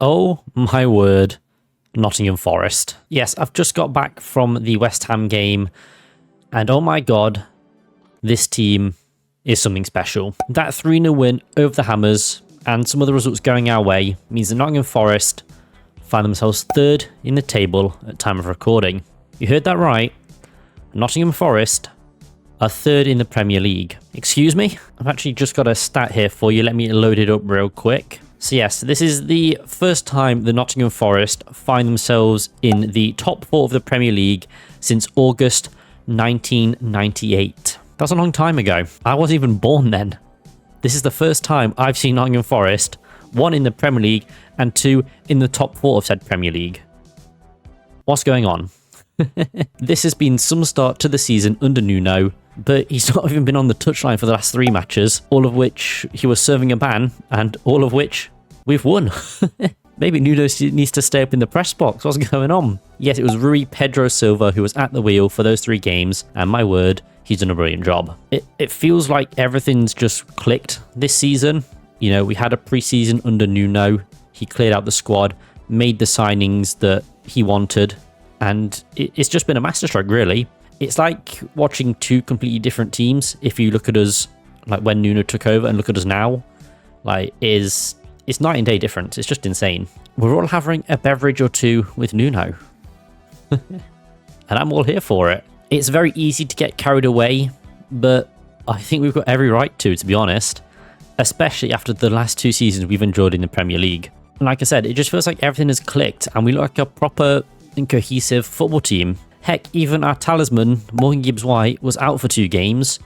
Oh my word, Nottingham Forest. Yes, I've just got back from the West Ham game, and oh my god, this team is something special. That 3-0 win over the Hammers and some other results going our way means that Nottingham Forest find themselves third in the table at time of recording. You heard that right. Nottingham Forest are third in the Premier League. Excuse me? I've actually just got a stat here for you. Let me load it up real quick. So yes, this is the first time the Nottingham Forest find themselves in the top 4 of the Premier League since August 1998. That's a long time ago. I wasn't even born then. This is the first time I've seen Nottingham Forest, 1 in the Premier League and 2 in the top 4 of said Premier League. What's going on? This has been some start to the season under Nuno, but he's not even been on the touchline for the last 3 matches, all of which he was serving a ban, and all of which we've won. Maybe Nuno needs to stay up in the press box. What's going on? Yes, it was Rui Pedro Silva who was at the wheel for those 3 games, and my word, he's done a brilliant job. It feels like everything's just clicked this season. You know, we had a pre-season under Nuno. He cleared out the squad, made the signings that he wanted, and it's just been a masterstroke, really. It's like watching 2 completely different teams. If you look at us like when Nuno took over and look at us now, like it's night and day difference. It's just insane. We're all having a beverage or 2 with Nuno. And I'm all here for it. It's very easy to get carried away, but I think we've got every right to be honest. Especially after the last 2 seasons we've enjoyed in the Premier League. And like I said, it just feels like everything has clicked and we look like a proper and cohesive football team. Heck, even our talisman, Morgan Gibbs-White, was out for 2 games,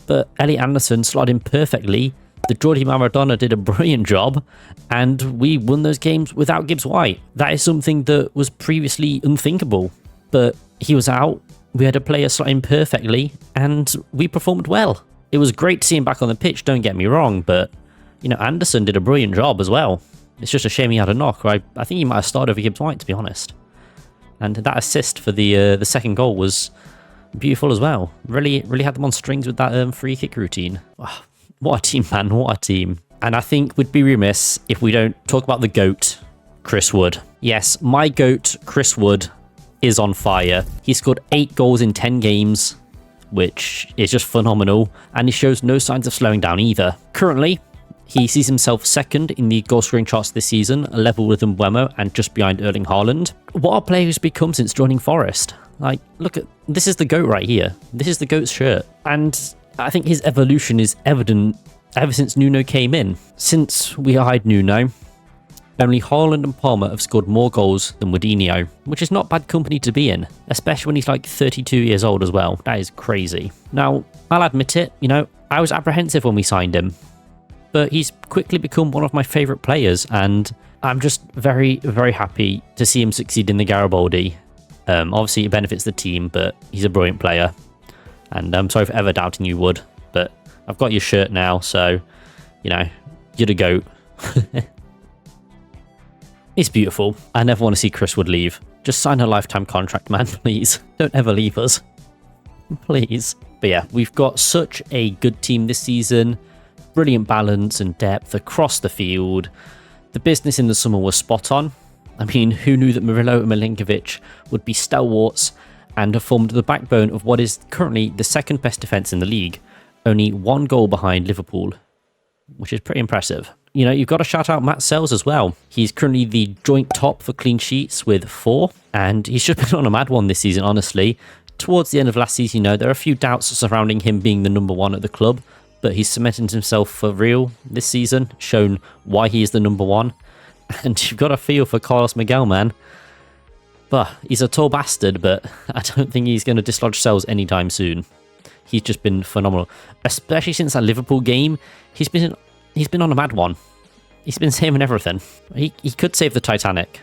but Elliot Anderson slotted in perfectly. The Geordie Maradona did a brilliant job, and we won those games without Gibbs-White. That is something that was previously unthinkable, but he was out, we had a player slot in perfectly, and we performed well. It was great to see him back on the pitch, don't get me wrong, but, you know, Anderson did a brilliant job as well. It's just a shame he had a knock. I think he might have started over Gibbs-White, to be honest. And that assist for the second goal was beautiful as well. Really had them on strings with that free kick routine. Oh, what a team, man. What a team. And I think we'd be remiss if we don't talk about the GOAT, Chris Wood. Yes, my GOAT, Chris Wood, is on fire. He scored 8 goals in 10 games, which is just phenomenal. And he shows no signs of slowing down either. Currently, he sees himself second in the goal scoring charts this season, level with Mbeumo and just behind Erling Haaland. What a player he's become since joining Forest. Like, look at, this is the GOAT right here. This is the GOAT's shirt. And I think his evolution is evident ever since Nuno came in. Since we hired Nuno, only Haaland and Palmer have scored more goals than Wadinho, which is not bad company to be in, especially when he's like 32 years old as well. That is crazy. Now, I'll admit it, you know, I was apprehensive when we signed him, but he's quickly become one of my favourite players, and I'm just very, very happy to see him succeed in the Garibaldi. Obviously, it benefits the team, but he's a brilliant player, and I'm sorry for ever doubting you, Wood, but I've got your shirt now, so, you know, you're the GOAT. It's beautiful. I never want to see Chris Wood leave. Just sign a lifetime contract, man, please. Don't ever leave us. Please. But yeah, we've got such a good team this season. Brilliant balance and depth across the field. The business in the summer was spot on. I mean, who knew that Murillo and Milinkovic would be stalwarts and have formed the backbone of what is currently the 2nd best defence in the league, only 1 goal behind Liverpool, which is pretty impressive. You know, you've got to shout out Matt Sells as well. He's currently the joint top for clean sheets with 4, and he's just been on a mad one this season, honestly. Towards the end of last season, you know, there are a few doubts surrounding him being the number 1 at the club, but he's cemented himself for real this season, shown why he is the number 1. And you've got a feel for Carlos Miguel, man. But he's a tall bastard, but I don't think he's going to dislodge Sells anytime soon. He's just been phenomenal, especially since that Liverpool game. He's been on a mad one. He's been saving everything. He could save the Titanic.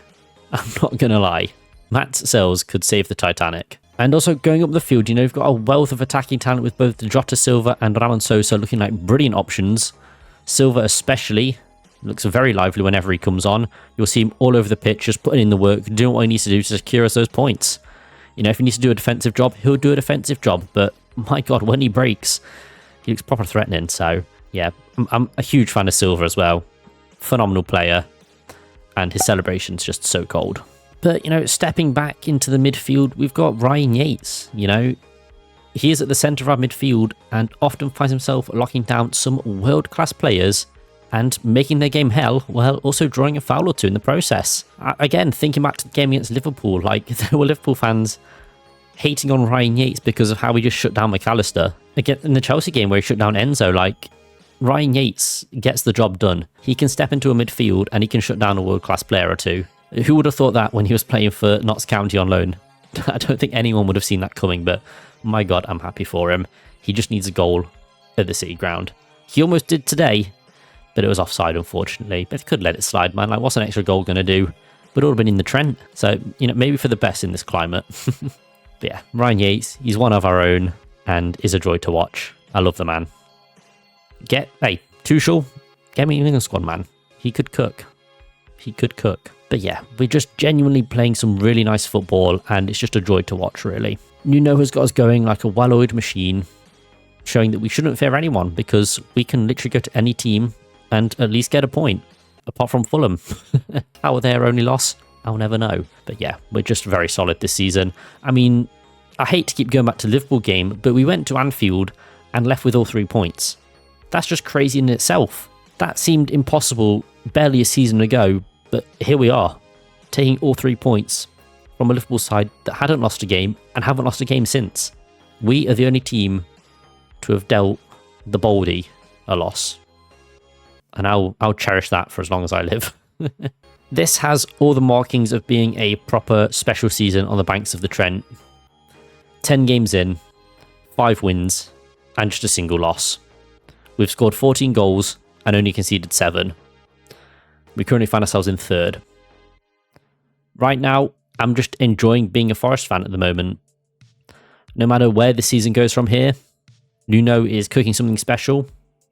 I'm not going to lie. Matt Sells could save the Titanic. And also going up the field, you know, you've got a wealth of attacking talent with both Jota Silva and Ramon Sosa looking like brilliant options. Silva especially looks very lively whenever he comes on. You'll see him all over the pitch, just putting in the work, doing what he needs to do to secure us those points. You know, if he needs to do a defensive job, he'll do a defensive job. But my God, when he breaks, he looks proper threatening. So yeah, I'm a huge fan of Silva as well. Phenomenal player. and his celebration's just so cold. But, stepping back into the midfield, we've got Ryan Yates, He is at the centre of our midfield and often finds himself locking down some world-class players and making their game hell while also drawing a foul or two in the process. Again, thinking back to the game against Liverpool, there were Liverpool fans hating on Ryan Yates because of how he just shut down McAllister. Again, in the Chelsea game where he shut down Enzo, Ryan Yates gets the job done. He can step into a midfield and he can shut down a world-class player or two. Who would have thought that when he was playing for Notts County on loan? I don't think anyone would have seen that coming, but my God, I'm happy for him. He just needs a goal at the City ground. He almost did today, but it was offside, unfortunately. But he could let it slide, man. What's an extra goal going to do? But it would have been in the Trent. So, maybe for the best in this climate. But yeah, Ryan Yates, he's one of our own and is a joy to watch. I love the man. Tuchel, get me in the squad, man. He could cook. But yeah, we're just genuinely playing some really nice football and it's just a joy to watch, really. Nuno has got us going like a well-oiled machine, showing that we shouldn't fear anyone because we can literally go to any team and at least get a point, apart from Fulham. How were their only loss? I'll never know. But yeah, we're just very solid this season. I mean, I hate to keep going back to the Liverpool game, but we went to Anfield and left with all 3 points. That's just crazy in itself. That seemed impossible barely a season ago, but here we are, taking all 3 points from a Liverpool side that hadn't lost a game and haven't lost a game since. We are the only team to have dealt the Baldy a loss. And I'll cherish that for as long as I live. This has all the markings of being a proper special season on the banks of the Trent. 10 games in, 5 wins, and just a single loss. We've scored 14 goals and only conceded 7. We currently find ourselves in 3rd. Right now, I'm just enjoying being a Forest fan at the moment. No matter where the season goes from here, Nuno is cooking something special,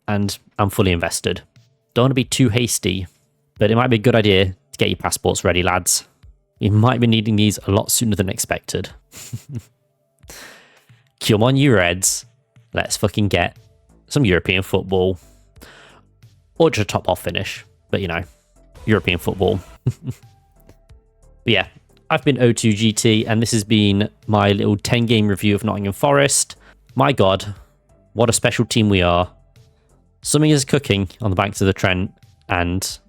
and I'm fully invested. Don't want to be too hasty, but it might be a good idea to get your passports ready, lads. You might be needing these a lot sooner than expected. Come on, you Reds. Let's fucking get some European football. Or just a top-off finish, but European football. But yeah, I've been O2GT and this has been my little 10-game review of Nottingham Forest. My God, what a special team we are. Something is cooking on the banks of the Trent and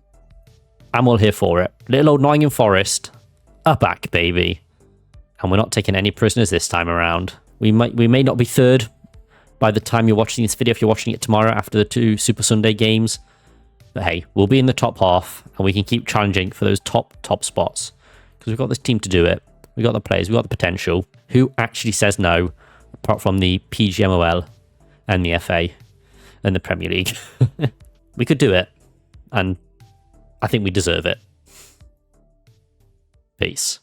I'm all here for it. Little old Nottingham Forest are back, baby. And we're not taking any prisoners this time around. We may not be 3rd by the time you're watching this video if you're watching it tomorrow after the 2 Super Sunday games. But hey, we'll be in the top half and we can keep challenging for those top spots because we've got this team to do it. We've got the players, we've got the potential. Who actually says no apart from the PGMOL and the FA and the Premier League? We could do it and I think we deserve it. Peace.